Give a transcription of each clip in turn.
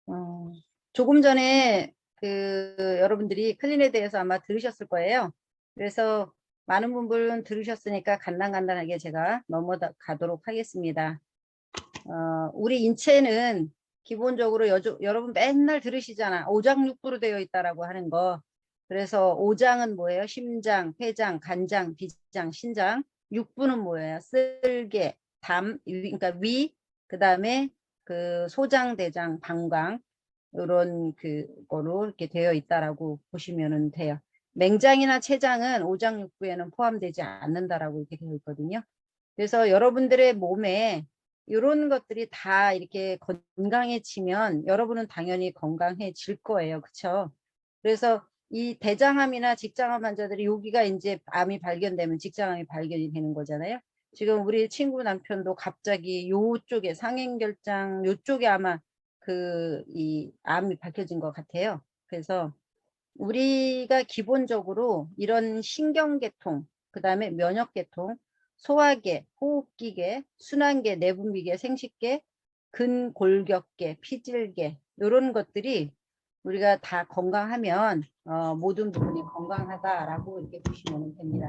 어, 조금 전에 여러분들이 클린에 대해서 아마 들으셨을 거예요. 그래서 많은 분들은 들으셨으니까 간단하게 제가 넘어가도록 하겠습니다. 우리 인체는 기본적으로 여러분 맨날 들으시잖아. 오장육부로 되어 있다라고 하는 거. 그래서 오장은 뭐예요? 심장, 폐장, 간장, 비장, 신장. 육부는 뭐예요? 쓸개, 그러니까 위, 그 다음에 그 소장, 대장, 방광 이런 그거로 이렇게 되어 있다라고 보시면 돼요. 맹장이나 췌장은 오장육부에는 포함되지 않는다라고 이렇게 되어 있거든요. 그래서 여러분들의 몸에 이런 것들이 다 이렇게 건강해지면 여러분은 당연히 건강해질 거예요. 그렇죠? 그래서 이 대장암이나 직장암 환자들이 여기가 이제 암이 발견되면 직장암이 발견이 되는 거잖아요. 지금 우리 친구 남편도 갑자기 요쪽에 상행결장 요쪽에 아마 이 암이 밝혀진 것 같아요. 그래서 우리가 기본적으로 이런 신경계통, 그 다음에 면역계통, 소화계, 호흡기계, 순환계, 내분비계, 생식계, 근골격계, 피질계 이런 것들이 우리가 다 건강하면 모든 부분이 건강하다라고 이렇게 보시면 됩니다.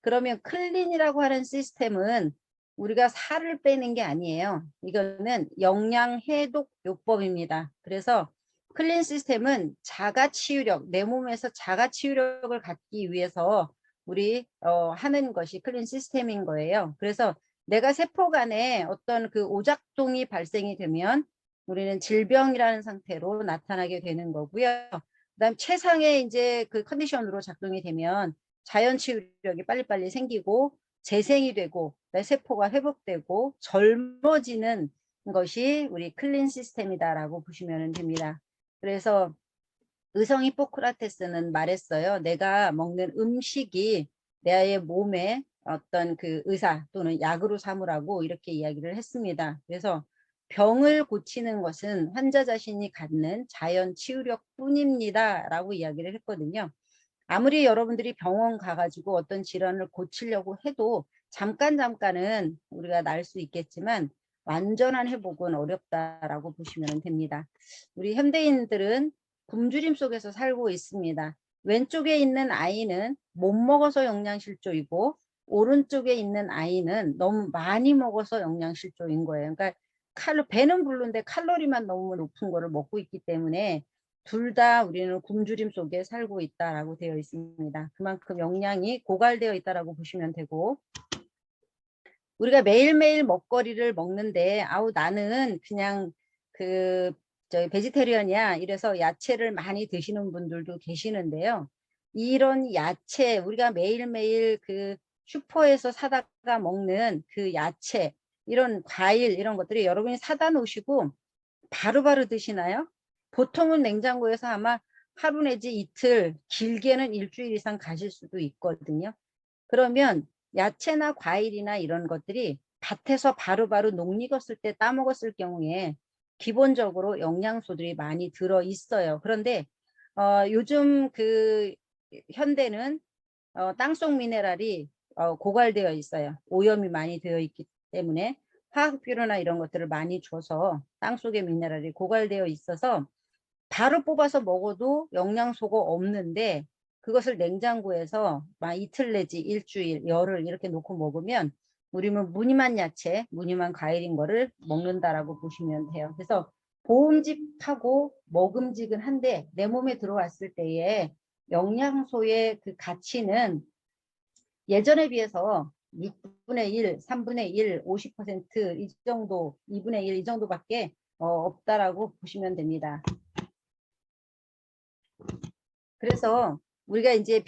그러면 클린이라고 하는 시스템은 우리가 살을 빼는 게 아니에요. 이거는 영양해독 요법입니다. 그래서 클린 시스템은 자가치유력, 내 몸에서 자가치유력을 갖기 위해서 우리 하는 것이 클린 시스템인 거예요. 그래서 내가 세포 간에 어떤 그 오작동이 발생이 되면 우리는 질병이라는 상태로 나타나게 되는 거고요. 그다음 최상의 이제 그 컨디션으로 작동이 되면 자연 치유력이 빨리빨리 생기고 재생이 되고 내 세포가 회복되고 젊어지는 것이 우리 클린 시스템이다라고 보시면 됩니다. 그래서 의성 히포크라테스는 말했어요. 내가 먹는 음식이 내 몸에 어떤 그 의사 또는 약으로 삼으라고 이렇게 이야기를 했습니다. 그래서 병을 고치는 것은 환자 자신이 갖는 자연 치유력 뿐입니다. 라고 이야기를 했거든요. 아무리 여러분들이 병원 가가지고 어떤 질환을 고치려고 해도 잠깐은 우리가 날 수 있겠지만 완전한 회복은 어렵다라고 보시면 됩니다. 우리 현대인들은 굶주림 속에서 살고 있습니다. 왼쪽에 있는 아이는 못 먹어서 영양실조이고 오른쪽에 있는 아이는 너무 많이 먹어서 영양실조인 거예요. 그러니까 배는 부른데 칼로리만 너무 높은 거를 먹고 있기 때문에 둘 다 우리는 굶주림 속에 살고 있다라고 되어 있습니다. 그만큼 영양이 고갈되어 있다라고 보시면 되고, 우리가 매일매일 먹거리를 먹는데 아우 나는 그냥 저희 베지테리언이야 이래서 야채를 많이 드시는 분들도 계시는데요. 이런 야채 우리가 매일매일 그 슈퍼에서 사다가 먹는 그 야채 이런 과일 이런 것들이 여러분이 사다 놓으시고 바로바로 드시나요? 보통은 냉장고에서 아마 하루 내지 이틀 길게는 일주일 이상 가실 수도 있거든요. 그러면 야채나 과일이나 이런 것들이 밭에서 바로바로 녹익었을 때 따먹었을 경우에 기본적으로 영양소들이 많이 들어 있어요. 그런데 요즘 그 현대는 땅속 미네랄이 고갈되어 있어요. 오염이 많이 되어 있기 때문에 화학비료나 이런 것들을 많이 줘서 땅속의 미네랄이 고갈되어 있어서 바로 뽑아서 먹어도 영양소가 없는데 그것을 냉장고에서 막 이틀 내지 일주일, 열흘 이렇게 놓고 먹으면 우리는 무늬만 야채, 무늬만 과일인 거를 먹는다라고 보시면 돼요. 그래서 보음직하고 먹음직은 한데 내 몸에 들어왔을 때에 영양소의 그 가치는 예전에 비해서 6분의 1, 3분의 1, 50%이 정도, 2분의 1 이 정도밖에 없다라고 보시면 됩니다. 그래서 우리가 이제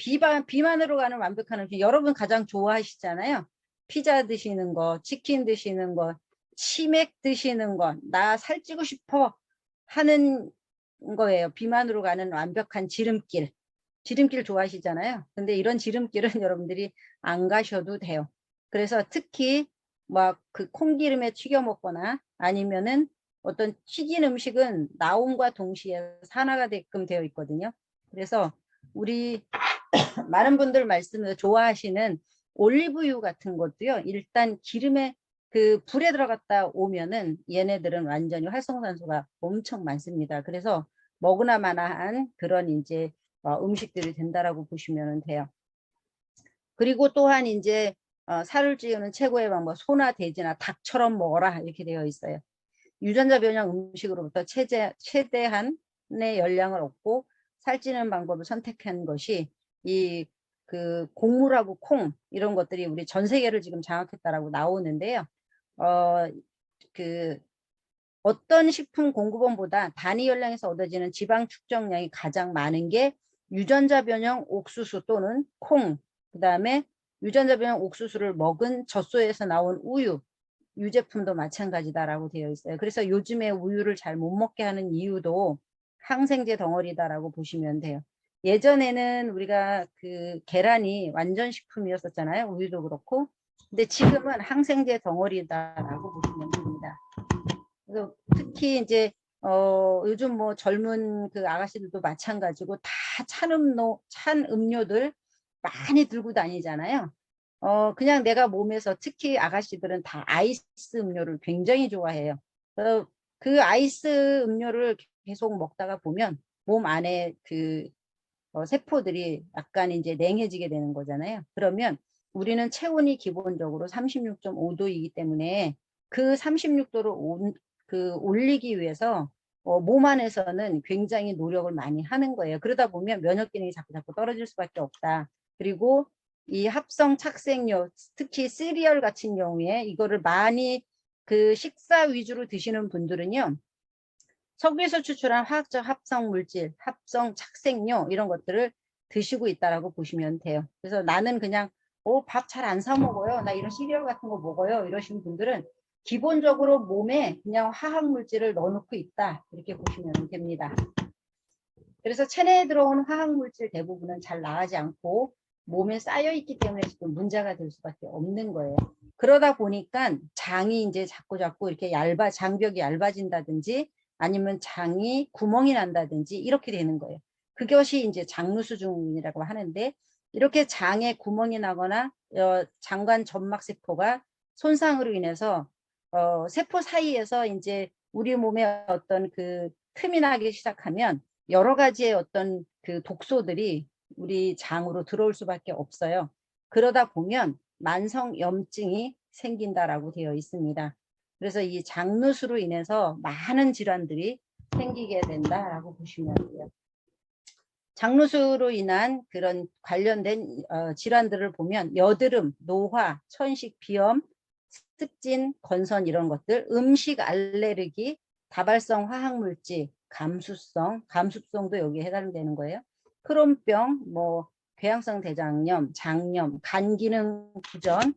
비만으로 가는 완벽한 음식 여러분 가장 좋아하시잖아요. 피자 드시는 거, 치킨 드시는 거, 치맥 드시는 거, 나 살찌고 싶어 하는 거예요. 비만으로 가는 완벽한 지름길. 지름길 좋아하시잖아요. 근데 이런 지름길은 여러분들이 안 가셔도 돼요. 그래서 특히 막 그 콩기름에 튀겨 먹거나 아니면은 어떤 튀긴 음식은 나옴과 동시에 산화가 되게끔 되어 있거든요. 그래서 우리 많은 분들 말씀을 좋아하시는 올리브유 같은 것도요. 일단 기름에 그 불에 들어갔다 오면은 얘네들은 완전히 활성산소가 엄청 많습니다. 그래서 먹으나 마나한 그런 이제 음식들이 된다라고 보시면 돼요. 그리고 또한 이제 살을 찌우는 최고의 방법, 소나 돼지나 닭처럼 먹어라 이렇게 되어 있어요. 유전자 변형 음식으로부터 최대한의 열량을 얻고 살찌는 방법을 선택한 것이 이 그 곡물하고 콩 이런 것들이 우리 전 세계를 지금 장악했다라고 나오는데요. 그 어떤 식품 공급원보다 단위 열량에서 얻어지는 지방 축적량이 가장 많은 게 유전자 변형 옥수수 또는 콩, 그 다음에 유전자 변형 옥수수를 먹은 젖소에서 나온 우유, 유제품도 마찬가지다라고 되어 있어요. 그래서 요즘에 우유를 잘 못 먹게 하는 이유도 항생제 덩어리다라고 보시면 돼요. 예전에는 우리가 그 계란이 완전 식품이었었잖아요. 우유도 그렇고. 근데 지금은 항생제 덩어리다라고 보시면 됩니다. 그래서 특히 이제 요즘 뭐 젊은 그 아가씨들도 마찬가지고 다 찬 음료들 많이 들고 다니잖아요. 그냥 내가 몸에서 특히 아가씨들은 다 아이스 음료를 굉장히 좋아해요. 그 아이스 음료를 계속 먹다가 보면 몸 안에 그 세포들이 약간 이제 냉해지게 되는 거잖아요. 그러면 우리는 체온이 기본적으로 36.5도이기 때문에 그 36도를 올리기 위해서 몸 안에서는 굉장히 노력을 많이 하는 거예요. 그러다 보면 면역 기능이 자꾸 떨어질 수밖에 없다. 그리고 이 합성 착색료, 특히 시리얼 같은 경우에 이거를 많이 그 식사 위주로 드시는 분들은요. 석유에서 추출한 화학적 합성 물질, 합성 착색료 이런 것들을 드시고 있다라고 보시면 돼요. 그래서 나는 그냥 밥 잘 안 사 먹어요. 나 이런 시리얼 같은 거 먹어요. 이러신 분들은 기본적으로 몸에 그냥 화학 물질을 넣어놓고 있다. 이렇게 보시면 됩니다. 그래서 체내에 들어오는 화학 물질 대부분은 잘 나가지 않고 몸에 쌓여 있기 때문에 지금 문제가 될 수밖에 없는 거예요. 그러다 보니까 장이 이제 자꾸 이렇게 장벽이 얇아진다든지 아니면 장이 구멍이 난다든지 이렇게 되는 거예요. 그것이 이제 장루수증이라고 하는데 이렇게 장에 구멍이 나거나 장관 점막 세포가 손상으로 인해서 세포 사이에서 이제 우리 몸에 어떤 그 틈이 나기 시작하면 여러 가지의 어떤 그 독소들이 우리 장으로 들어올 수밖에 없어요. 그러다 보면 만성염증이 생긴다라고 되어 있습니다. 그래서 이 장누수로 인해서 많은 질환들이 생기게 된다라고 보시면 돼요. 장누수로 인한 그런 관련된 질환들을 보면 여드름, 노화, 천식, 비염, 습진, 건선 이런 것들, 음식 알레르기, 다발성 화학물질, 감수성도 여기에 해당되는 거예요. 크론병, 뭐 궤양성 대장염, 장염, 간 기능 부전,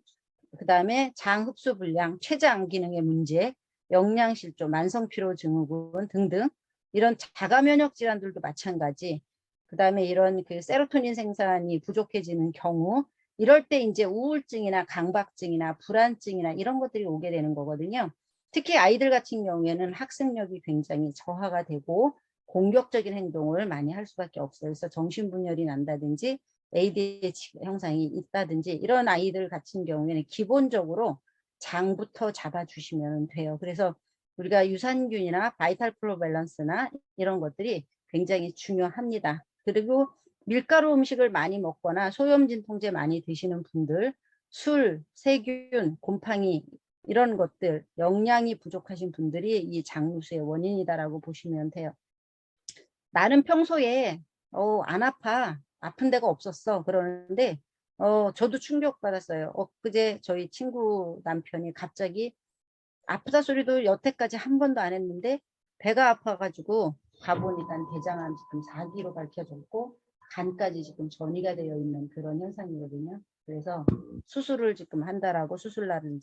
그 다음에 장 흡수 불량, 췌장 기능의 문제, 영양실조, 만성피로 증후군 등등 이런 자가 면역 질환들도 마찬가지. 그 다음에 이런 그 세로토닌 생산이 부족해지는 경우 이럴 때 이제 우울증이나 강박증이나 불안증이나 이런 것들이 오게 되는 거거든요. 특히 아이들 같은 경우에는 학습력이 굉장히 저하가 되고 공격적인 행동을 많이 할 수밖에 없어요. 그래서 정신분열이 난다든지 ADHD 형상이 있다든지 이런 아이들 같은 경우에는 기본적으로 장부터 잡아주시면 돼요. 그래서 우리가 유산균이나 바이탈 플로 밸런스나 이런 것들이 굉장히 중요합니다. 그리고 밀가루 음식을 많이 먹거나 소염진통제 많이 드시는 분들, 술, 세균, 곰팡이 이런 것들, 영양이 부족하신 분들이 이 장루수의 원인이다라고 보시면 돼요. 나는 평소에 안 아파. 아픈 데가 없었어. 그러는데 저도 충격받았어요. 엊그제 저희 친구 남편이 갑자기 아프다 소리도 여태까지 한 번도 안 했는데 배가 아파가지고 가보니까 대장암 지금 4기로 밝혀졌고 간까지 지금 전이가 되어 있는 그런 현상이거든요. 그래서 수술을 지금 한다라고 수술날을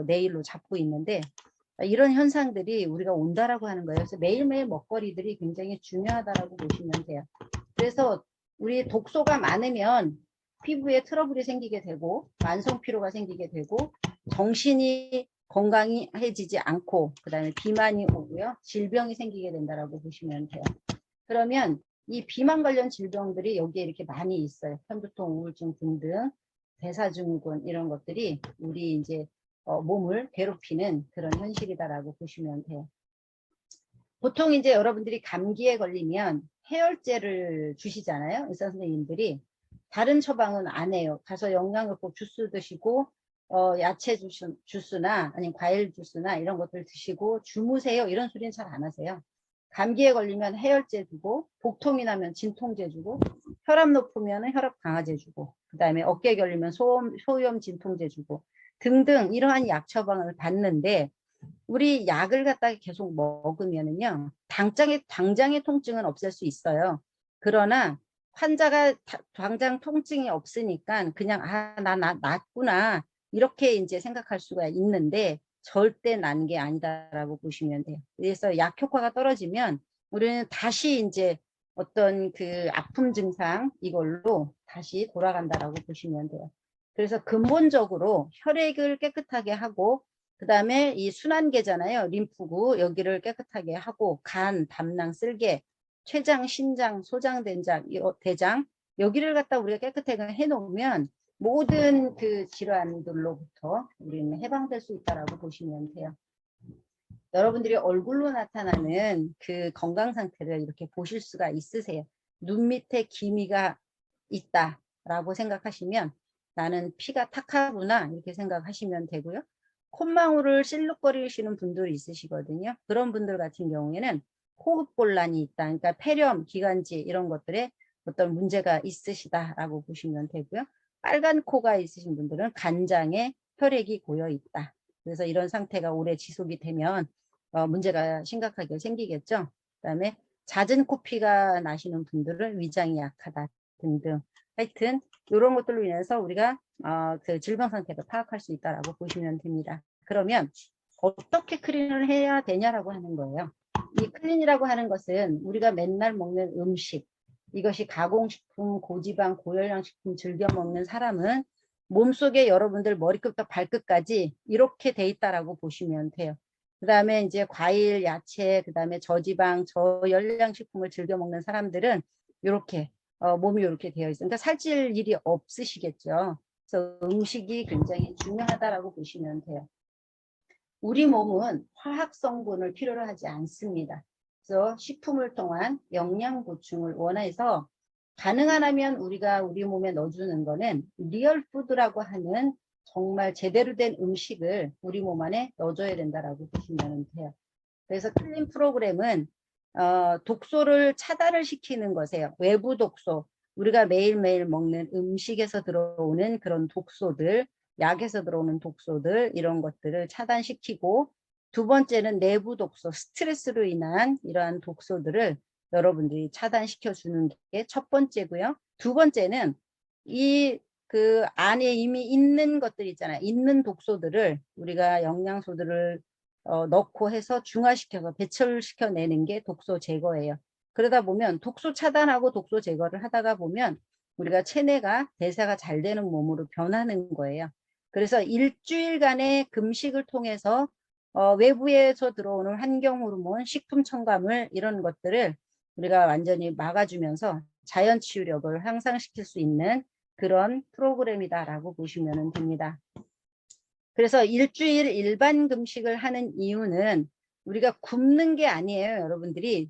내일로 잡고 있는데 이런 현상들이 우리가 온다라고 하는 거예요. 그래서 매일매일 먹거리들이 굉장히 중요하다라고 보시면 돼요. 그래서 우리 독소가 많으면 피부에 트러블이 생기게 되고 만성 피로가 생기게 되고 정신이 건강해지지 않고 그 다음에 비만이 오고요. 질병이 생기게 된다라고 보시면 돼요. 그러면 이 비만 관련 질병들이 여기에 이렇게 많이 있어요. 편두통, 우울증 등등, 대사증후군 이런 것들이 우리 이제 몸을 괴롭히는 그런 현실이다라고 보시면 돼요. 보통 이제 여러분들이 감기에 걸리면 해열제를 주시잖아요. 의사 선생님들이. 다른 처방은 안 해요. 가서 영양제꼭 주스 드시고 야채 주스나 아니면 과일 주스나 이런 것들 드시고 주무세요. 이런 소리는 잘 안 하세요. 감기에 걸리면 해열제 주고, 복통이 나면 진통제 주고, 혈압 높으면 혈압 강화제 주고, 그 다음에 어깨 결리면 소염 진통제 주고 등등 이러한 약 처방을 받는데, 우리 약을 갖다가 계속 먹으면은요, 당장의 통증은 없앨 수 있어요. 그러나 환자가 당장 통증이 없으니까 그냥 나 낫구나 이렇게 이제 생각할 수가 있는데, 절대 난 게 아니다라고 보시면 돼요. 그래서 약 효과가 떨어지면 우리는 다시 이제 어떤 그 아픔 증상 이걸로 다시 돌아간다라고 보시면 돼요. 그래서 근본적으로 혈액을 깨끗하게 하고, 그 다음에 이 순환계잖아요. 림프구 여기를 깨끗하게 하고, 간, 담낭, 쓸개, 췌장, 신장, 소장, 대장 여기를 갖다 우리가 깨끗하게 해놓으면 모든 그 질환들로부터 우리는 해방될 수 있다라고 보시면 돼요. 여러분들이 얼굴로 나타나는 그 건강 상태를 이렇게 보실 수가 있으세요. 눈 밑에 기미가 있다라고 생각하시면 나는 피가 탁하구나 이렇게 생각하시면 되고요. 콧망울을 실룩거리시는 분들이 있으시거든요. 그런 분들 같은 경우에는 호흡곤란이 있다. 그러니까 폐렴, 기관지 이런 것들에 어떤 문제가 있으시다라고 보시면 되고요. 빨간 코가 있으신 분들은 간장에 혈액이 고여 있다. 그래서 이런 상태가 오래 지속이 되면 문제가 심각하게 생기겠죠. 그다음에 잦은 코피가 나시는 분들은 위장이 약하다 등등. 하여튼 이런 것들로 인해서 우리가 그 질병 상태를 파악할 수 있다라고 보시면 됩니다. 그러면 어떻게 클린을 해야 되냐라고 하는 거예요. 이 클린이라고 하는 것은 우리가 맨날 먹는 음식, 이것이 가공식품, 고지방, 고열량 식품 즐겨 먹는 사람은 몸속에 여러분들 머리끝부터 발끝까지 이렇게 돼 있다라고 보시면 돼요. 그 다음에 이제 과일, 야채, 그 다음에 저지방, 저열량 식품을 즐겨 먹는 사람들은 이렇게 몸이 이렇게 되어 있어요. 그러니까 살찔 일이 없으시겠죠. 그래서 음식이 굉장히 중요하다라고 보시면 돼요. 우리 몸은 화학 성분을 필요로 하지 않습니다. 그래서 식품을 통한 영양 보충을 원해서 가능하다면 우리가 우리 몸에 넣어주는 거는 리얼 푸드라고 하는 정말 제대로 된 음식을 우리 몸 안에 넣어줘야 된다라고 보시면 돼요. 그래서 클린 프로그램은 독소를 차단을 시키는 것이에요. 외부 독소, 우리가 매일매일 먹는 음식에서 들어오는 그런 독소들, 약에서 들어오는 독소들 이런 것들을 차단시키고, 두 번째는 내부 독소, 스트레스로 인한 이러한 독소들을 여러분들이 차단시켜 주는 게 첫 번째고요. 두 번째는 이 그 안에 이미 있는 것들 있잖아요. 있는 독소들을 우리가 영양소들을 넣고 해서 중화시켜서 배출시켜 내는 게 독소 제거예요. 그러다 보면 독소 차단하고 독소 제거를 하다가 보면 우리가 체내가 대사가 잘 되는 몸으로 변하는 거예요. 그래서 일주일간의 금식을 통해서 외부에서 들어오는 환경 호르몬, 식품 첨가물 이런 것들을 우리가 완전히 막아주면서 자연 치유력을 향상시킬 수 있는 그런 프로그램이다라고 보시면 됩니다. 그래서 일주일 일반 금식을 하는 이유는 우리가 굶는 게 아니에요.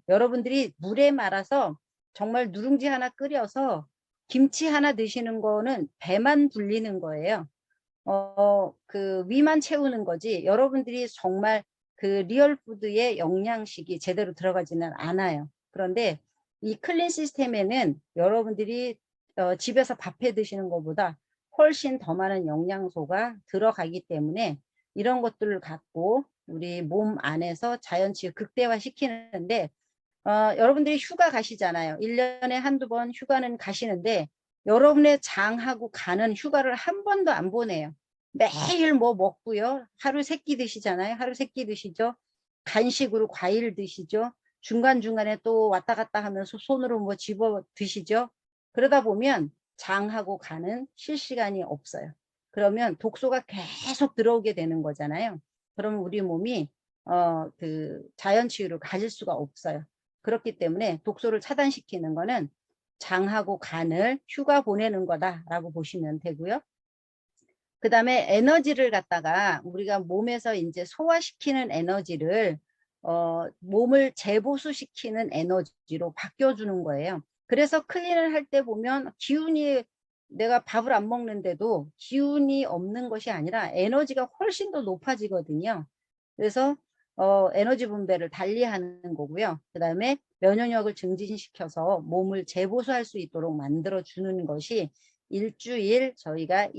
여러분들이 물에 말아서 정말 누룽지 하나 끓여서 김치 하나 드시는 거는 배만 불리는 거예요. 그 위만 채우는 거지 여러분들이 정말 그 리얼 푸드의 영양식이 제대로 들어가지는 않아요. 그런데 이 클린 시스템에는 여러분들이 집에서 밥해 드시는 것보다 훨씬 더 많은 영양소가 들어가기 때문에 이런 것들을 갖고 우리 몸 안에서 자연치유 극대화 시키는데, 여러분들이 휴가 가시잖아요. 1년에 한두 번 휴가는 가시는데 여러분의 장하고 간은 휴가를 한 번도 안 보내요. 매일 뭐 먹고요. 하루 3끼 드시잖아요. 하루 3끼 드시죠. 간식으로 과일 드시죠. 중간중간에 또 왔다 갔다 하면서 손으로 뭐 집어 드시죠. 그러다 보면 장하고 간은 쉴 시간이 없어요. 그러면 독소가 계속 들어오게 되는 거잖아요. 그러면 우리 몸이 그 자연 치유를 가질 수가 없어요. 그렇기 때문에 독소를 차단시키는 거는 장하고 간을 휴가 보내는 거다라고 보시면 되고요. 그 다음에 에너지를 갖다가 우리가 몸에서 이제 소화시키는 에너지를 몸을 재보수시키는 에너지로 바뀌어주는 거예요. 그래서 클린을 할 때 보면 기운이, 내가 밥을 안 먹는데도 기운이 없는 것이 아니라 에너지가 훨씬 더 높아지거든요. 그래서 에너지 분배를 달리하는 거고요. 그 다음에 면역력을 증진시켜서 몸을 재보수할 수 있도록 만들어 주는 것이 일주일 저희가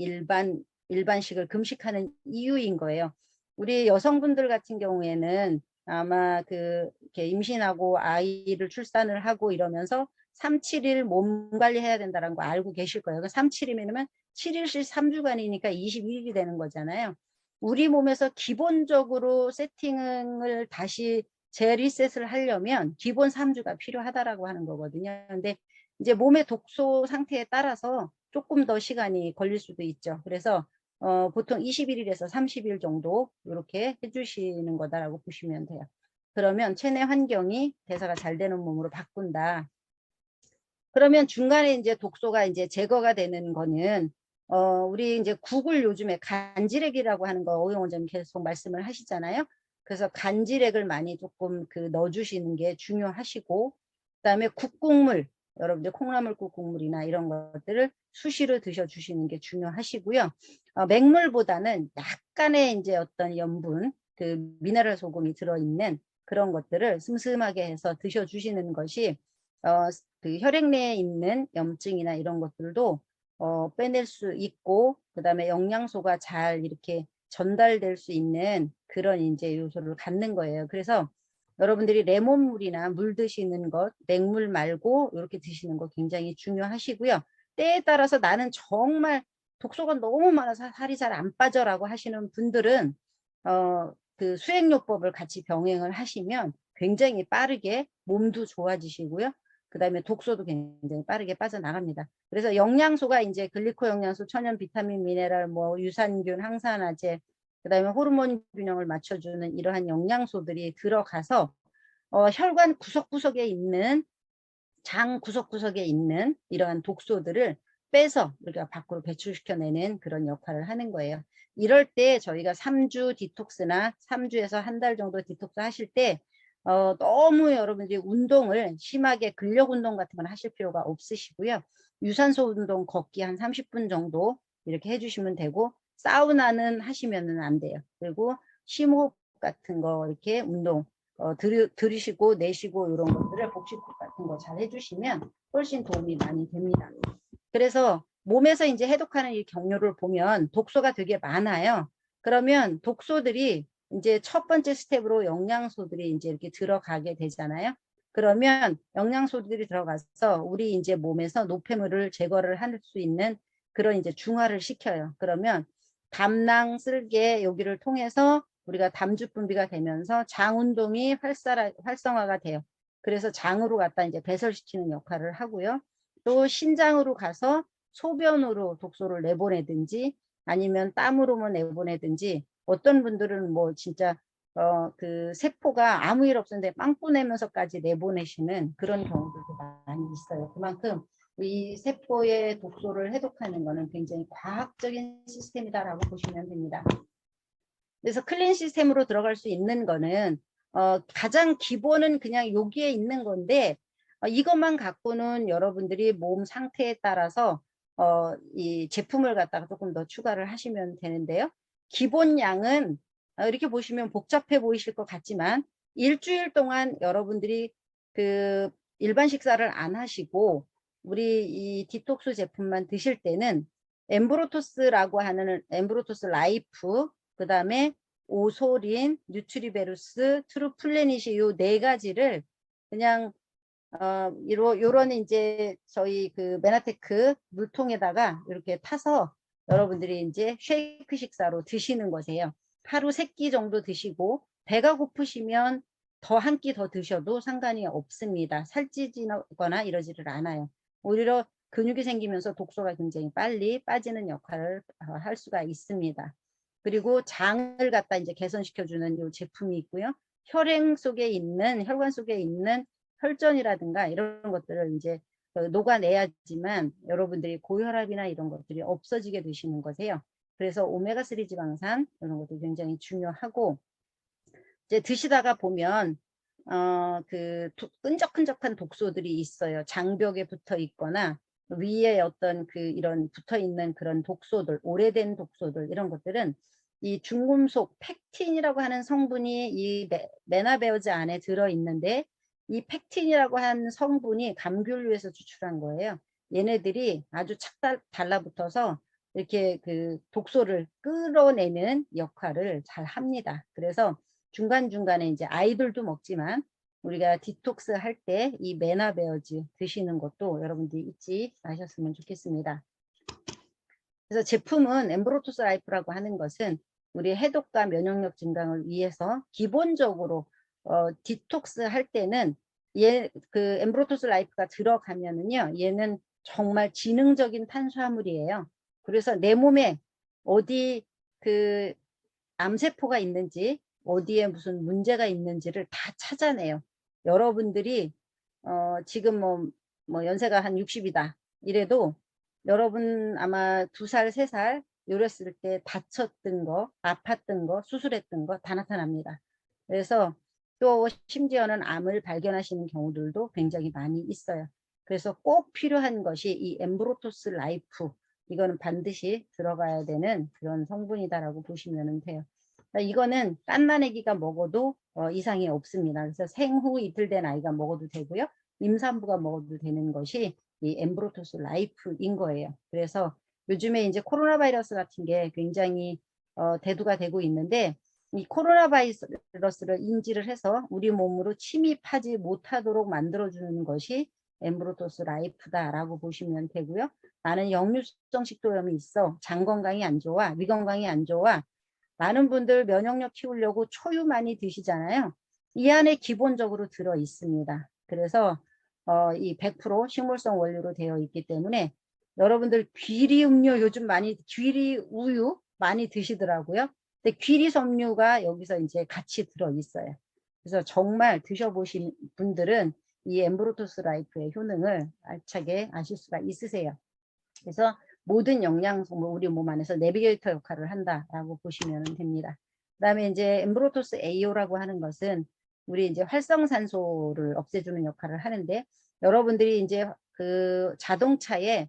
일반식을 금식하는 이유인 거예요. 우리 여성분들 같은 경우에는 아마 이렇게 임신하고 아이를 출산을 하고 이러면서 3, 7일 몸 관리해야 된다는 거 알고 계실 거예요. 3, 7일이면 7일씩 3주간이니까 21일이 되는 거잖아요. 우리 몸에서 기본적으로 세팅을 다시 재리셋을 하려면 기본 3주가 필요하다라고 하는 거거든요. 근데 이제 몸의 독소 상태에 따라서 조금 더 시간이 걸릴 수도 있죠. 그래서 보통 21일에서 30일 정도 이렇게 해주시는 거다라고 보시면 돼요. 그러면 체내 환경이 대사가 잘 되는 몸으로 바꾼다. 그러면 중간에 이제 독소가 이제 제거가 되는 거는 우리 이제 국을 요즘에 간지렉이라고 하는 거 오영 원장님 계속 말씀을 하시잖아요. 그래서 간지렉을 많이 조금 넣어주시는 게 중요하시고, 그다음에 국국물, 여러분들 콩나물국 국물이나 이런 것들을 수시로 드셔주시는 게 중요하시고요. 맹물보다는 약간의 이제 어떤 염분, 미네랄 소금이 들어있는 그런 것들을 슴슴하게 해서 드셔주시는 것이 혈액 내에 있는 염증이나 이런 것들도 빼낼 수 있고, 그 다음에 영양소가 잘 이렇게 전달될 수 있는 그런 이제 요소를 갖는 거예요. 그래서 여러분들이 레몬물이나 물 드시는 것, 맹물 말고 이렇게 드시는 거 굉장히 중요하시고요. 때에 따라서 나는 정말 독소가 너무 많아서 살이 잘 안 빠져라고 하시는 분들은 수행요법을 같이 병행을 하시면 굉장히 빠르게 몸도 좋아지시고요. 그 다음에 독소도 굉장히 빠르게 빠져나갑니다. 그래서 영양소가 이제 글리코 영양소, 천연 비타민, 미네랄, 뭐 유산균, 항산화제, 그 다음에 호르몬 균형을 맞춰주는 이러한 영양소들이 들어가서 혈관 구석구석에 있는, 장 구석구석에 있는 이러한 독소들을 빼서 우리가 밖으로 배출시켜내는 그런 역할을 하는 거예요. 이럴 때 저희가 3주 디톡스나 3주에서 한 달 정도 디톡스 하실 때 너무 여러분들이 운동을 심하게 근력 운동 같은 건 하실 필요가 없으시고요. 유산소 운동 걷기 한 30분 정도 이렇게 해주시면 되고, 사우나는 하시면은 안 돼요. 그리고 심호흡 같은 거 이렇게 운동 들이시고 내쉬고 이런 것들을 복식호흡 같은 거 잘 해주시면 훨씬 도움이 많이 됩니다. 그래서 몸에서 이제 해독하는 이 경로를 보면 독소가 되게 많아요. 그러면 독소들이 이제 첫 번째 스텝으로 영양소들이 이제 이렇게 들어가게 되잖아요. 그러면 영양소들이 들어가서 우리 이제 몸에서 노폐물을 제거를 할 수 있는 그런 이제 중화를 시켜요. 그러면 담낭, 쓸개 여기를 통해서 우리가 담즙 분비가 되면서 장 운동이 활성화가 돼요. 그래서 장으로 갖다 이제 배설시키는 역할을 하고요. 또 신장으로 가서 소변으로 독소를 내보내든지 아니면 땀으로만 내보내든지, 어떤 분들은 뭐 진짜 세포가 아무 일 없었는데 빵꾸 내면서까지 내보내시는 그런 경우들도 많이 있어요. 그만큼 이 세포의 독소를 해독하는 것은 굉장히 과학적인 시스템이다라고 보시면 됩니다. 그래서 클린 시스템으로 들어갈 수 있는 거는 가장 기본은 그냥 여기에 있는 건데, 이것만 갖고는 여러분들이 몸 상태에 따라서 이 제품을 갖다가 조금 더 추가를 하시면 되는데요. 기본 양은 이렇게 보시면 복잡해 보이실 것 같지만, 일주일 동안 여러분들이 일반 식사를 안 하시고 우리 이 디톡스 제품만 드실 때는 엠브로토스라고 하는 엠브로토스 라이프, 그 다음에 오소린, 뉴트리베루스, 트루플래닛이 요 네 가지를 그냥 요런 이제 저희 메나테크 물통에다가 이렇게 타서 여러분들이 이제 쉐이크 식사로 드시는 거세요. 하루 3끼 정도 드시고, 배가 고프시면 더 한 끼 더 드셔도 상관이 없습니다. 살찌거나 이러지를 않아요. 오히려 근육이 생기면서 독소가 굉장히 빨리 빠지는 역할을 할 수가 있습니다. 그리고 장을 갖다 이제 개선시켜주는 이 제품이 있고요. 혈관 속에 있는 혈전이라든가 이런 것들을 이제 녹아내야지만 여러분들이 고혈압이나 이런 것들이 없어지게 되시는 거세요. 그래서 오메가3 지방산 이런 것도 굉장히 중요하고, 이제 드시다가 보면 그 끈적끈적한 독소들이 있어요. 장벽에 붙어 있거나 위에 어떤 그 이런 붙어 있는 그런 독소들, 오래된 독소들, 이런 것들은 이 중금속 팩틴이라고 하는 성분이 이 메나베어즈 안에 들어 있는데, 이 팩틴이라고 하는 성분이 감귤류에서 추출한 거예요. 얘네들이 아주 착 달라붙어서 이렇게 그 독소를 끌어내는 역할을 잘 합니다. 그래서 중간중간에 이제 아이들도 먹지만 우리가 디톡스 할 때 이 메나베어즈 드시는 것도 여러분들이 잊지 마셨으면 좋겠습니다. 그래서 제품은 엠브로토스 라이프라고 하는 것은 우리 해독과 면역력 증강을 위해서 기본적으로 디톡스 할 때는 그 엠브로토스 라이프가 들어가면은요, 얘는 정말 지능적인 탄수화물이에요. 그래서 내 몸에 어디 그 암세포가 있는지, 어디에 무슨 문제가 있는지를 다 찾아내요. 여러분들이 지금 뭐 연세가 한 60이다 이래도 여러분 아마 2살, 3살 이랬을 때 다쳤던 거, 아팠던 거, 수술했던 거 다 나타납니다. 그래서 또 심지어는 암을 발견하시는 경우들도 굉장히 많이 있어요. 그래서 꼭 필요한 것이 이 엠브로토스 라이프, 이거는 반드시 들어가야 되는 그런 성분이다라고 보시면 돼요. 이거는 갓난아기가 먹어도 이상이 없습니다. 그래서 생후 이틀 된 아이가 먹어도 되고요. 임산부가 먹어도 되는 것이 이 엠브로토스 라이프인 거예요. 그래서 요즘에 이제 코로나 바이러스 같은 게 굉장히 대두가 되고 있는데, 이 코로나 바이러스를 인지를 해서 우리 몸으로 침입하지 못하도록 만들어주는 것이 엠브로토스 라이프다라고 보시면 되고요. 나는 역류성 식도염이 있어, 장 건강이 안 좋아, 위 건강이 안 좋아. 많은 분들 면역력 키우려고 초유 많이 드시잖아요. 이 안에 기본적으로 들어 있습니다. 그래서 이 100% 식물성 원료로 되어 있기 때문에 여러분들 귀리 음료 요즘 많이, 귀리 우유 많이 드시더라고요. 근데 귀리 섬유가 여기서 이제 같이 들어 있어요. 그래서 정말 드셔보신 분들은 이 엠브로토스 라이프의 효능을 알차게 아실 수가 있으세요. 그래서 모든 영양소물 우리 몸 안에서 내비게이터 역할을 한다라고 보시면 됩니다. 그 다음에 이제 엠브로토스 AO라고 하는 것은 우리 이제 활성산소를 없애주는 역할을 하는데, 여러분들이 이제 그 자동차를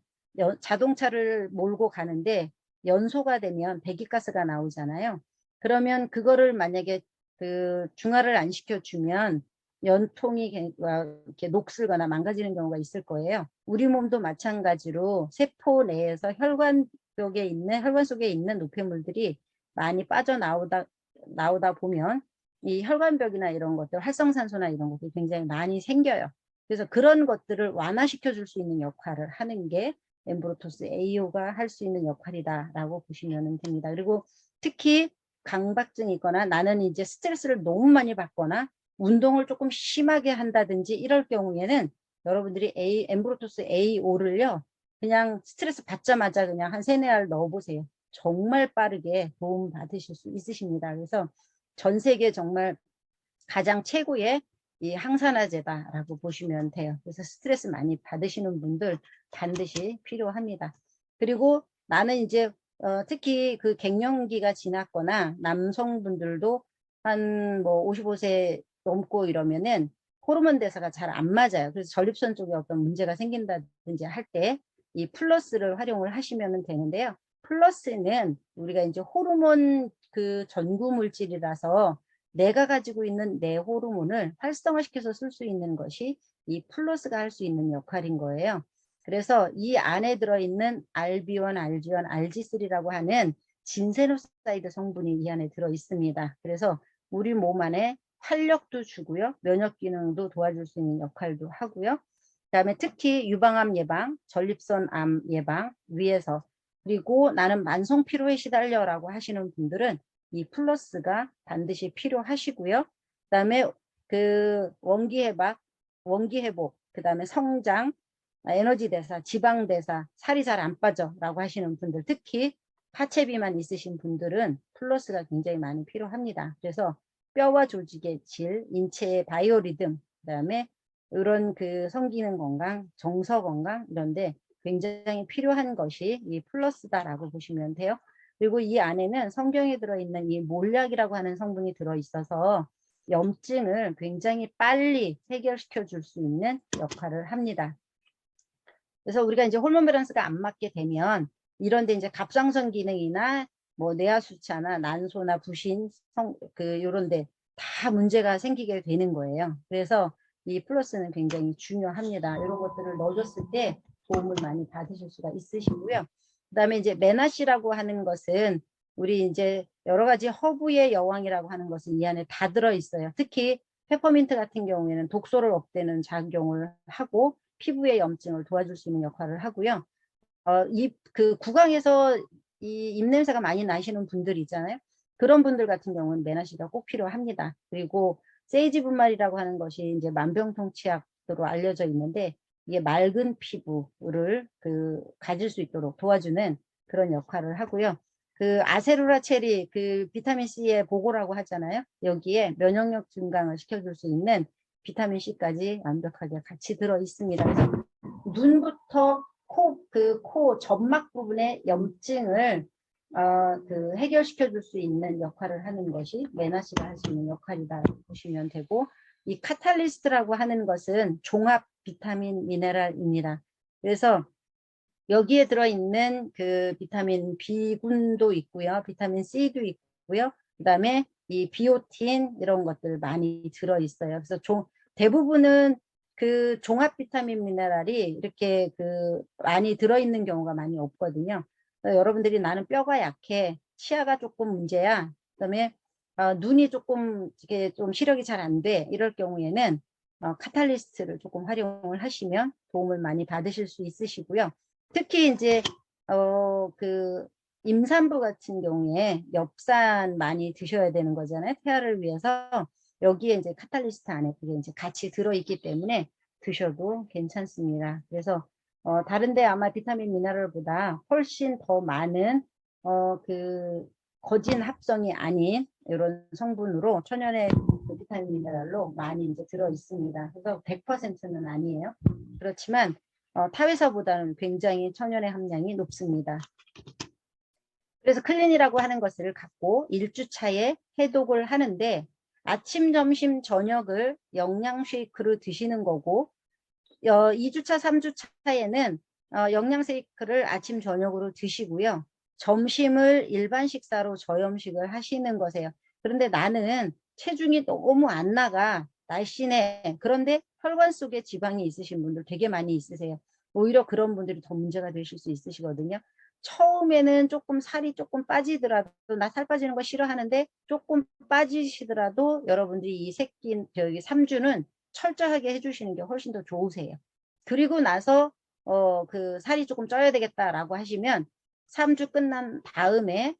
몰고 가는데 연소가 되면 배기가스가 나오잖아요. 그러면 그거를 만약에 그 중화를 안 시켜주면 연통이 이렇게 녹슬거나 망가지는 경우가 있을 거예요. 우리 몸도 마찬가지로 세포 내에서 혈관 속에 있는 노폐물들이 많이 빠져나오다 보면 이 혈관벽이나 이런 것들, 활성산소나 이런 것들이 굉장히 많이 생겨요. 그래서 그런 것들을 완화시켜 줄 수 있는 역할을 하는 게 엠브로토스 AO가 할 수 있는 역할이다라고 보시면 됩니다. 그리고 특히 강박증이 있거나 나는 이제 스트레스를 너무 많이 받거나 운동을 조금 심하게 한다든지 이럴 경우에는 여러분들이 엠브로토스 AO를요, 그냥 스트레스 받자마자 그냥 한 3-4알 넣어보세요. 정말 빠르게 도움 받으실 수 있으십니다. 그래서 전 세계 정말 가장 최고의 이 항산화제다라고 보시면 돼요. 그래서 스트레스 많이 받으시는 분들 반드시 필요합니다. 그리고 나는 이제 특히 그 갱년기가 지났거나 남성분들도 한 뭐 55세 넘고 이러면은 호르몬 대사가 잘 안 맞아요. 그래서 전립선 쪽에 어떤 문제가 생긴다든지 할 때 이 플러스를 활용을 하시면 되는데요. 플러스는 우리가 이제 호르몬 그 전구 물질이라서 내가 가지고 있는 내 호르몬을 활성화시켜서 쓸 수 있는 것이 이 플러스가 할 수 있는 역할인 거예요. 그래서 이 안에 들어있는 RB1, RG1, RG3라고 하는 진세노사이드 성분이 이 안에 들어 있습니다. 그래서 우리 몸 안에 활력도 주고요, 면역 기능도 도와줄 수 있는 역할도 하고요. 그 다음에 특히 유방암 예방, 전립선 암 예방 위해서, 그리고 나는 만성 피로에 시달려라고 하시는 분들은 이 플러스가 반드시 필요하시고요. 그 다음에 그 원기 회복, 그 다음에 성장, 에너지 대사, 지방 대사, 살이 잘 안 빠져라고 하시는 분들, 특히 하체 비만 있으신 분들은 플러스가 굉장히 많이 필요합니다. 그래서 뼈와 조직의 질, 인체의 바이오리듬, 그다음에 이런 그 성기능 건강, 정서 건강 이런데 굉장히 필요한 것이 이 플러스다라고 보시면 돼요. 그리고 이 안에는 성경에 들어있는 이 몰약이라고 하는 성분이 들어있어서 염증을 굉장히 빨리 해결시켜 줄 수 있는 역할을 합니다. 그래서 우리가 이제 호르몬 밸런스가 안 맞게 되면 이런데 이제 갑상선 기능이나 뭐 내하수차나 난소나 부신 요런데 다 문제가 생기게 되는 거예요. 그래서 이 플러스는 굉장히 중요합니다. 이런 것들을 넣어줬을 때 도움을 많이 받으실 수가 있으시고요. 그다음에 이제 메나시라고 하는 것은 우리 이제 여러 가지 허브의 여왕이라고 하는 것은 이 안에 다 들어 있어요. 특히 페퍼민트 같은 경우에는 독소를 없애는 작용을 하고 피부의 염증을 도와줄 수 있는 역할을 하고요. 그 구강에서 이 입냄새가 많이 나시는 분들 있잖아요. 그런 분들 같은 경우는 메나시가 꼭 필요합니다. 그리고 세이지 분말이라고 하는 것이 이제 만병통치약으로 알려져 있는데 이게 맑은 피부를 가질 수 있도록 도와주는 그런 역할을 하고요. 그 아세루라 체리, 그 비타민 C의 보고라고 하잖아요. 여기에 면역력 증강을 시켜줄 수 있는 비타민 C까지 완벽하게 같이 들어 있습니다. 그래서 눈부터 코 점막 부분의 염증을 해결시켜 줄 수 있는 역할을 하는 것이 메나시가 할 수 있는 역할이다 보시면 되고, 이 카탈리스트라고 하는 것은 종합 비타민 미네랄입니다. 그래서 여기에 들어있는 그 비타민 B군도 있고요. 비타민 C도 있고요. 그 다음에 이 비오틴 이런 것들 많이 들어있어요. 그래서 대부분은 그 종합 비타민 미네랄이 이렇게 많이 들어있는 경우가 많이 없거든요. 여러분들이 나는 뼈가 약해, 치아가 조금 문제야, 그다음에 눈이 조금 이게 좀 시력이 잘 안 돼, 이럴 경우에는 카탈리스트를 조금 활용을 하시면 도움을 많이 받으실 수 있으시고요. 특히 이제 임산부 같은 경우에 엽산 많이 드셔야 되는 거잖아요. 태아를 위해서. 여기에 이제 카탈리스트 안에 그게 이제 같이 들어있기 때문에 드셔도 괜찮습니다. 그래서 다른데 아마 비타민 미네랄보다 훨씬 더 많은 거진 합성이 아닌 이런 성분으로 천연의 비타민 미네랄로 많이 이제 들어 있습니다. 그래서 100%는 아니에요. 그렇지만 타회사보다는 굉장히 천연의 함량이 높습니다. 그래서 클린이라고 하는 것을 갖고 1주차에 해독을 하는데 아침, 점심, 저녁을 영양 쉐이크로 드시는 거고 2주차, 3주차에는 영양 쉐이크를 아침, 저녁으로 드시고요. 점심을 일반 식사로 저염식을 하시는 거세요. 그런데 나는 체중이 너무 안 나가, 날씬해. 그런데 혈관 속에 지방이 있으신 분들 되게 많이 있으세요. 오히려 그런 분들이 더 문제가 되실 수 있으시거든요. 처음에는 조금 살이 조금 빠지더라도, 나 살 빠지는 거 싫어하는데 조금 빠지시더라도 여러분들이 이 저기 3주는 철저하게 해주시는 게 훨씬 더 좋으세요. 그리고 나서 살이 조금 쪄야 되겠다라고 하시면 3주 끝난 다음에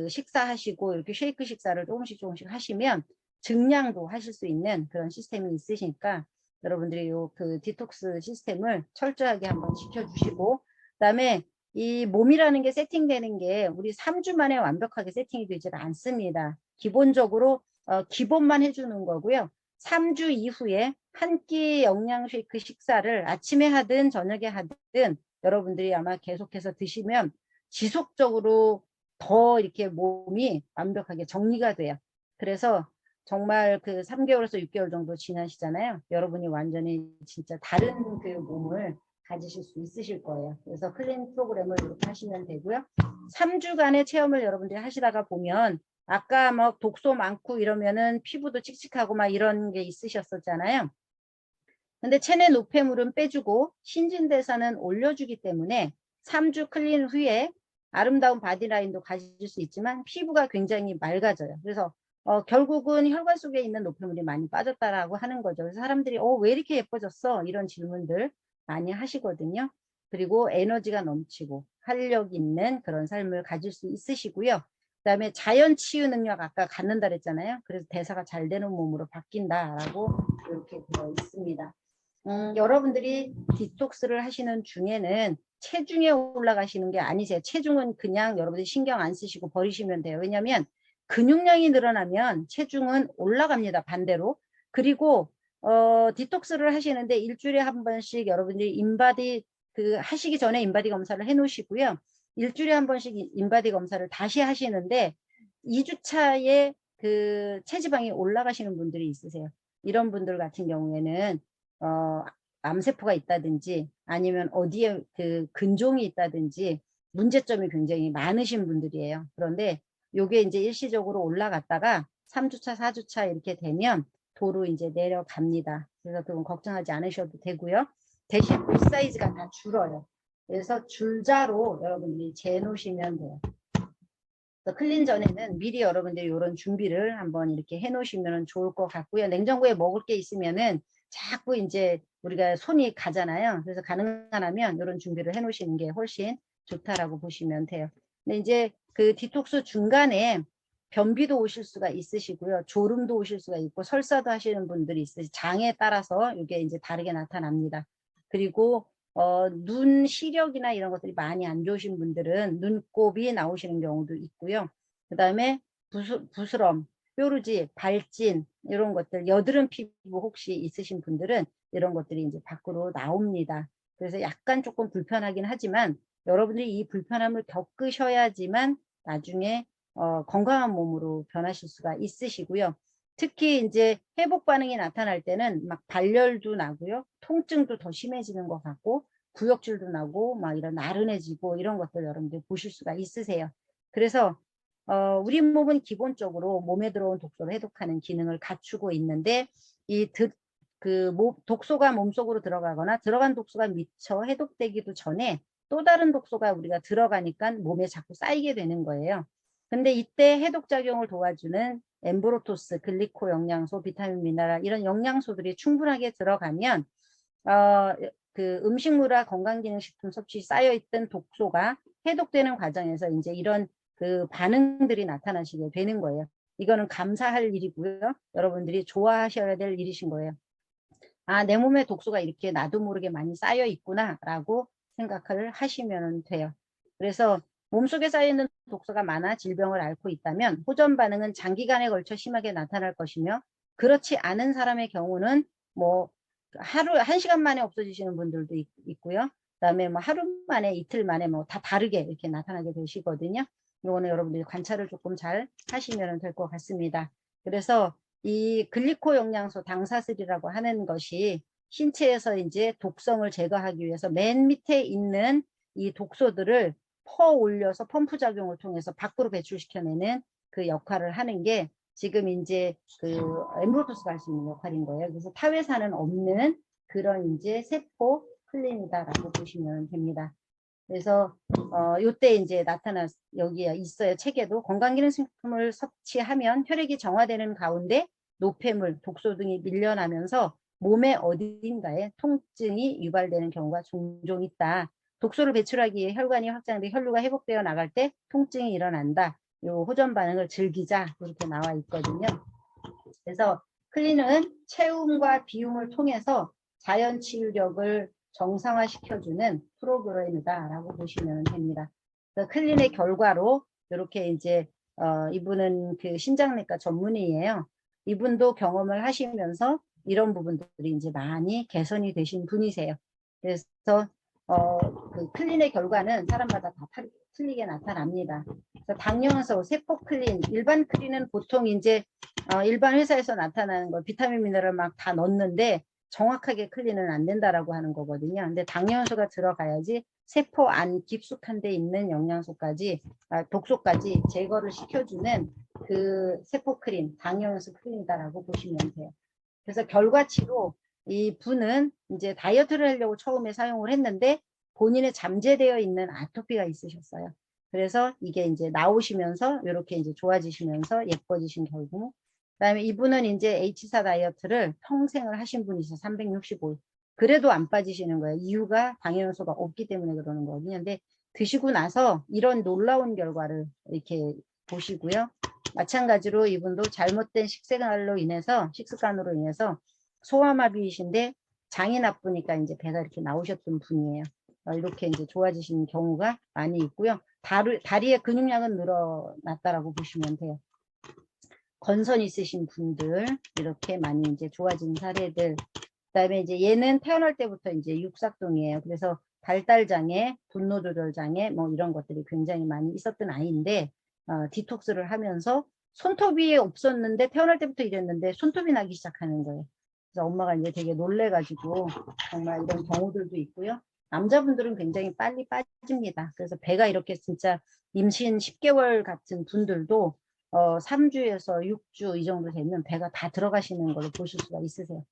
식사하시고 이렇게 쉐이크 식사를 조금씩 조금씩 하시면 증량도 하실 수 있는 그런 시스템이 있으시니까 여러분들이 디톡스 시스템을 철저하게 한번 지켜주시고, 그다음에 이 몸이라는 게 세팅되는 게 우리 3주 만에 완벽하게 세팅이 되지 않습니다. 기본적으로 기본만 해주는 거고요. 3주 이후에 한 끼 영양 쉐이크 식사를 아침에 하든 저녁에 하든 여러분들이 아마 계속해서 드시면 지속적으로 더 이렇게 몸이 완벽하게 정리가 돼요. 그래서 정말 3개월에서 6개월 정도 지나시잖아요. 여러분이 완전히 진짜 다른 몸을 가지실 수 있으실 거예요. 그래서 클린 프로그램을 이렇게 하시면 되고요. 3주간의 체험을 여러분들이 하시다가 보면 아까 막 독소 많고 이러면은 피부도 칙칙하고 막 이런 게 있으셨었잖아요. 근데 체내 노폐물은 빼주고 신진대사는 올려주기 때문에 3주 클린 후에 아름다운 바디라인도 가질 수 있지만 피부가 굉장히 맑아져요. 그래서 결국은 혈관 속에 있는 노폐물이 많이 빠졌다라고 하는 거죠. 그래서 사람들이 왜 이렇게 예뻐졌어? 이런 질문들 많이 하시거든요. 그리고 에너지가 넘치고 활력 있는 그런 삶을 가질 수 있으시고요. 그다음에 자연 치유 능력 아까 갖는다 그랬잖아요. 그래서 대사가 잘 되는 몸으로 바뀐다라고 이렇게 되어 있습니다. 여러분들이 디톡스를 하시는 중에는 체중에 올라가시는 게 아니세요. 체중은 그냥 여러분들이 신경 안 쓰시고 버리시면 돼요. 왜냐하면 근육량이 늘어나면 체중은 올라갑니다. 반대로. 그리고 디톡스를 하시는데 일주일에 한 번씩 여러분들이 인바디 하시기 전에 인바디 검사를 해 놓으시고요. 일주일에 한 번씩 인바디 검사를 다시 하시는데 2주차에 그 체지방이 올라가시는 분들이 있으세요. 이런 분들 같은 경우에는 암세포가 있다든지 아니면 어디에 그 근종이 있다든지 문제점이 굉장히 많으신 분들이에요. 그런데 요게 이제 일시적으로 올라갔다가 3주차, 4주차 이렇게 되면 도로 이제 내려갑니다. 그래서 그건 걱정하지 않으셔도 되고요. 대신 옷 사이즈가 다 줄어요. 그래서 줄자로 여러분들이 재놓으시면 돼요. 클린 전에는 미리 여러분들이 이런 준비를 한번 이렇게 해 놓으시면 좋을 것 같고요. 냉장고에 먹을 게 있으면은 자꾸 이제 우리가 손이 가잖아요. 그래서 가능하면 이런 준비를 해 놓으시는 게 훨씬 좋다라고 보시면 돼요. 근데 이제 그 디톡스 중간에 변비도 오실 수가 있으시고요. 졸음도 오실 수가 있고 설사도 하시는 분들이 있으시 장에 따라서 이게 이제 다르게 나타납니다. 그리고 눈 시력이나 이런 것들이 많이 안 좋으신 분들은 눈곱이 나오시는 경우도 있고요. 그 다음에 부스럼, 뾰루지, 발진 이런 것들, 여드름 피부 혹시 있으신 분들은 이런 것들이 이제 밖으로 나옵니다. 그래서 약간 조금 불편하긴 하지만 여러분들이 이 불편함을 겪으셔야지만 나중에 건강한 몸으로 변하실 수가 있으시고요. 특히 이제 회복 반응이 나타날 때는 막 발열도 나고요. 통증도 더 심해지는 것 같고 구역질도 나고 막 이런 나른해지고 이런 것들 여러분들 보실 수가 있으세요. 그래서 우리 몸은 기본적으로 몸에 들어온 독소를 해독하는 기능을 갖추고 있는데 이 독소가 몸속으로 들어가거나 들어간 독소가 미처 해독되기도 전에 또 다른 독소가 우리가 들어가니까 몸에 자꾸 쌓이게 되는 거예요. 근데 이때 해독작용을 도와주는 엠브로토스, 글리코 영양소, 비타민, 미네랄 이런 영양소들이 충분하게 들어가면 그 음식물과 건강기능식품 섭취 쌓여있던 독소가 해독되는 과정에서 이제 이런 그 반응들이 나타나시게 되는 거예요. 이거는 감사할 일이고요. 여러분들이 좋아하셔야 될 일이신 거예요. 아, 내 몸에 독소가 이렇게 나도 모르게 많이 쌓여 있구나 라고 생각을 하시면 돼요. 그래서 몸속에 쌓여있는 독소가 많아 질병을 앓고 있다면 호전 반응은 장기간에 걸쳐 심하게 나타날 것이며 그렇지 않은 사람의 경우는 뭐 하루 1시간 만에 없어지시는 분들도 있고요. 그다음에 뭐 하루 만에 이틀 만에 뭐 다 다르게 이렇게 나타나게 되시거든요. 이거는 여러분들이 관찰을 조금 잘 하시면 될 것 같습니다. 그래서 이 글리코 영양소 당사슬이라고 하는 것이 신체에서 이제 독성을 제거하기 위해서 맨 밑에 있는 이 독소들을 퍼 올려서 펌프 작용을 통해서 밖으로 배출시켜내는 그 역할을 하는 게 지금 이제 그 엠브로토스가 할 수 있는 역할인 거예요. 그래서 타회사는 없는 그런 이제 세포 클린이다라고 보시면 됩니다. 그래서 요때 이제 여기에 있어요. 책에도 건강기능식품을 섭취하면 혈액이 정화되는 가운데 노폐물, 독소 등이 밀려나면서 몸의 어딘가에 통증이 유발되는 경우가 종종 있다. 독소를 배출하기 위해 혈관이 확장돼 혈류가 회복되어 나갈 때 통증이 일어난다. 요 호전 반응을 즐기자 이렇게 나와 있거든요. 그래서 클린은 체움과 비움을 통해서 자연 치유력을 정상화시켜주는 프로그램이다라고 보시면 됩니다. 그래서 클린의 결과로 이렇게 이제 이분은 그 신장내과 전문의예요. 이분도 경험을 하시면서 이런 부분들이 이제 많이 개선이 되신 분이세요. 그래서 그 클린의 결과는 사람마다 다 틀리게 나타납니다. 그래서 당뇨소, 세포 클린, 일반 클린은 보통 이제 일반 회사에서 나타나는 거 비타민 미네랄 막 다 넣는데 정확하게 클린은 안 된다라고 하는 거거든요. 근데 당뇨소가 들어가야지 세포 안 깊숙한 데 있는 영양소까지 독소까지 제거를 시켜주는 그 세포 클린, 당뇨소 클린이다라고 보시면 돼요. 그래서 결과치로 이 분은 이제 다이어트를 하려고 처음에 사용을 했는데 본인의 잠재되어 있는 아토피가 있으셨어요. 그래서 이게 이제 나오시면서 이렇게 이제 좋아지시면서 예뻐지신 결국. 그다음에 이분은 이제 H사 다이어트를 평생을 하신 분이셔 365일. 그래도 안 빠지시는 거예요. 이유가 당뇨소가 없기 때문에 그러는 거거든요. 근데 드시고 나서 이런 놀라운 결과를 이렇게 보시고요. 마찬가지로 이분도 잘못된 식습관으로 인해서 소화마비이신데 장이 나쁘니까 이제 배가 이렇게 나오셨던 분이에요. 이렇게 이제 좋아지시는 경우가 많이 있고요. 다리의 근육량은 늘어났다라고 보시면 돼요. 건선 있으신 분들 이렇게 많이 이제 좋아진 사례들. 그다음에 이제 얘는 태어날 때부터 이제 육삭동이에요. 그래서 발달장애, 분노조절장애 뭐 이런 것들이 굉장히 많이 있었던 아이인데 디톡스를 하면서 손톱이 없었는데 태어날 때부터 이랬는데 손톱이 나기 시작하는 거예요. 그래서 엄마가 이제 되게 놀래가지고 정말 이런 경우들도 있고요. 남자분들은 굉장히 빨리 빠집니다. 그래서 배가 이렇게 진짜 임신 10개월 같은 분들도 3주에서 6주 이 정도 되면 배가 다 들어가시는 걸 보실 수가 있으세요.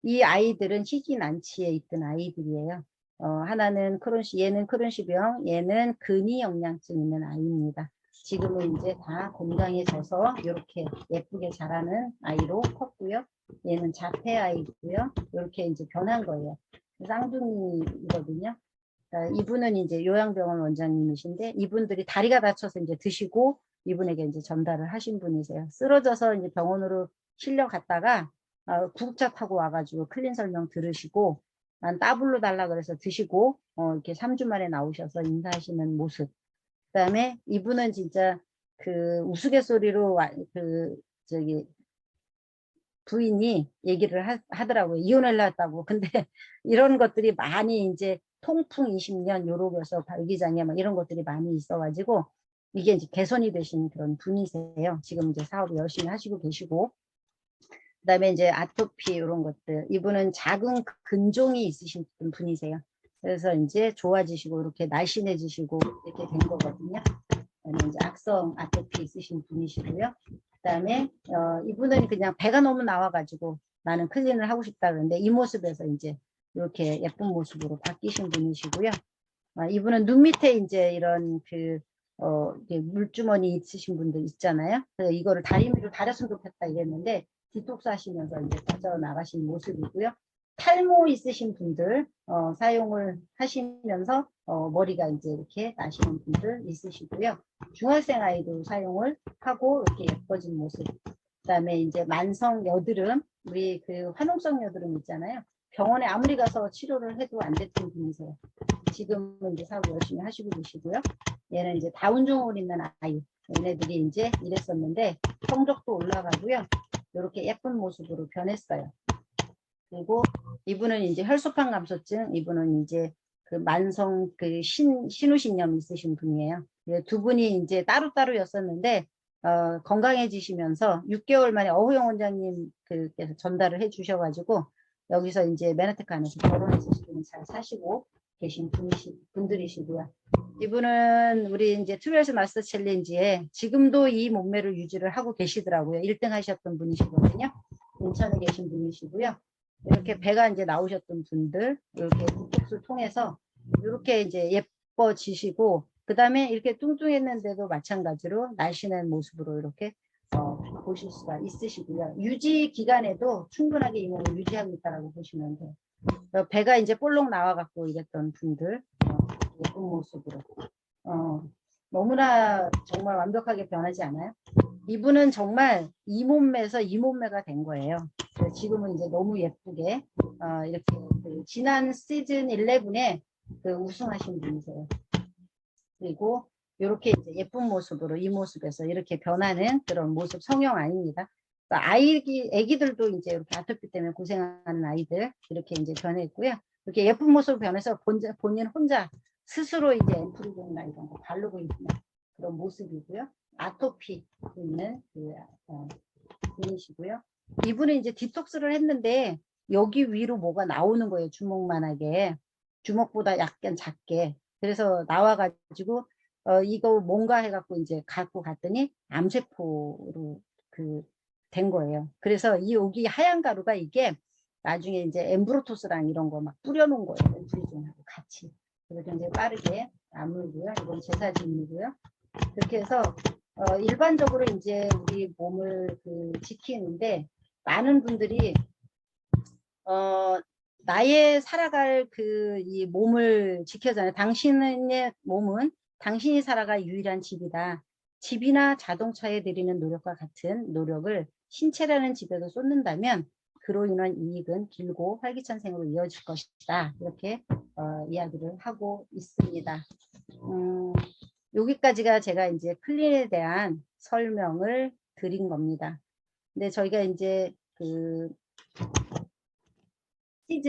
이 아이들은 희귀 난치에 있던 아이들이에요. 하나는 얘는 크론시병, 얘는 근위 영양증 있는 아이입니다. 지금은 이제 다 건강해져서 이렇게 예쁘게 자라는 아이로 컸고요. 얘는 자폐 아이고요. 이렇게 이제 변한 거예요. 쌍둥이거든요. 이분은 이제 요양병원 원장님이신데 이분들이 다리가 다쳐서 이제 드시고 이분에게 이제 전달을 하신 분이세요. 쓰러져서 이제 병원으로 실려갔다가 구급차 타고 와가지고 클린 설명 들으시고 난 따블로 달라 그래서 드시고 이렇게 3주 만에 나오셔서 인사하시는 모습. 그다음에 이분은 진짜 그 우스갯소리로 저기 부인이 얘기를 하더라고요. 이혼을 했다고. 근데 이런 것들이 많이 이제 통풍 20년 요로겨서 발기장애 막 이런 것들이 많이 있어가지고 이게 이제 개선이 되신 그런 분이세요. 지금 이제 사업 열심히 하시고 계시고. 그다음에 이제 아토피 이런 것들. 이분은 작은 근종이 있으신 분이세요. 그래서 이제 좋아지시고 이렇게 날씬해지시고 이렇게 된 거거든요. 이제 악성 아토피 있으신 분이시고요. 그다음에 이분은 그냥 배가 너무 나와가지고 나는 클린을 하고 싶다 그러는데 이 모습에서 이제 이렇게 예쁜 모습으로 바뀌신 분이시고요. 이분은 눈 밑에 이제 이런 물주머니 있으신 분들 있잖아요. 그래서 이거를 다리미로 다렸으면 좋겠다 이랬는데 디톡스 하시면서 이제 빠져나가신 모습이고요. 탈모 있으신 분들 사용을 하시면서 머리가 이제 이렇게 나시는 분들 있으시고요. 중학생 아이도 사용을 하고 이렇게 예뻐진 모습. 그다음에 이제 만성 여드름, 우리 그 화농성 여드름 있잖아요. 병원에 아무리 가서 치료를 해도 안 됐던 분이세요. 지금은 이제 사업 열심히 하시고 계시고요. 얘는 이제 다운 증후군 있는 아이. 얘네들이 이제 이랬었는데 성적도 올라가고요. 이렇게 예쁜 모습으로 변했어요. 그리고 이분은 이제 혈소판 감소증, 이분은 이제 그 만성 그 신우신염 있으신 분이에요. 두 분이 이제 따로따로였었는데 건강해지시면서 6개월 만에 어후영 원장님께서 전달을 해주셔가지고 여기서 이제 메나테크 안에서 결혼해서 지금 잘 사시고 계신 분들이시고요. 이분은 우리 이제 투별스 마스터 챌린지에 지금도 이 몸매를 유지를 하고 계시더라고요. 1등 하셨던 분이시거든요. 인천에 계신 분이시고요. 이렇게 배가 이제 나오셨던 분들 이렇게 디톡스를 통해서 이렇게 이제 예뻐지시고 그 다음에 이렇게 뚱뚱했는데도 마찬가지로 날씬한 모습으로 이렇게 보실 수가 있으시고요. 유지 기간에도 충분하게 이 몸을 유지하고 있다고 보시면 돼요. 배가 이제 볼록 나와갖고 이랬던 분들 예쁜 모습으로 너무나 정말 완벽하게 변하지 않아요? 이분은 정말 이 몸매에서 이 몸매가 된 거예요. 지금은 이제 너무 예쁘게 이렇게 지난 시즌 11에 우승하신 분이세요. 그리고 이렇게 이제 예쁜 모습으로 이 모습에서 이렇게 변하는 그런 모습 성형 아닙니다. 애기들도 이제 이렇게 아토피 때문에 고생하는 아이들 이렇게 이제 변했고요. 이렇게 예쁜 모습으로 변해서 본인 혼자 스스로 이제 앰플이나 이런 거 바르고 있는 그런 모습이고요. 아토피 있는 분이시고요. 이분은 이제 디톡스를 했는데 여기 위로 뭐가 나오는 거예요. 주먹만하게. 주먹보다 약간 작게. 그래서 나와가지고 이거 뭔가 해갖고 이제 갖고 갔더니 암세포로 된 거예요. 그래서 여기 하얀 가루가 이게 나중에 이제 엠브로토스랑 이런 거 막 뿌려놓은 거예요. 엠프리존하고 같이. 그래서 굉장히 빠르게 아물고요. 이건 제 사진이고요. 그렇게 해서 일반적으로 이제 우리 몸을 지키는데 많은 분들이 나의 살아갈 이 몸을 지켜잖아요. 당신의 몸은 당신이 살아갈 유일한 집이다. 집이나 자동차에 들이는 노력과 같은 노력을 신체라는 집에도 쏟는다면 그로 인한 이익은 길고 활기찬 생으로 이어질 것이다. 이렇게 이야기를 하고 있습니다. 여기까지가 제가 이제 클린에 대한 설명을 드린 겁니다. 근데 저희가 이제 시즌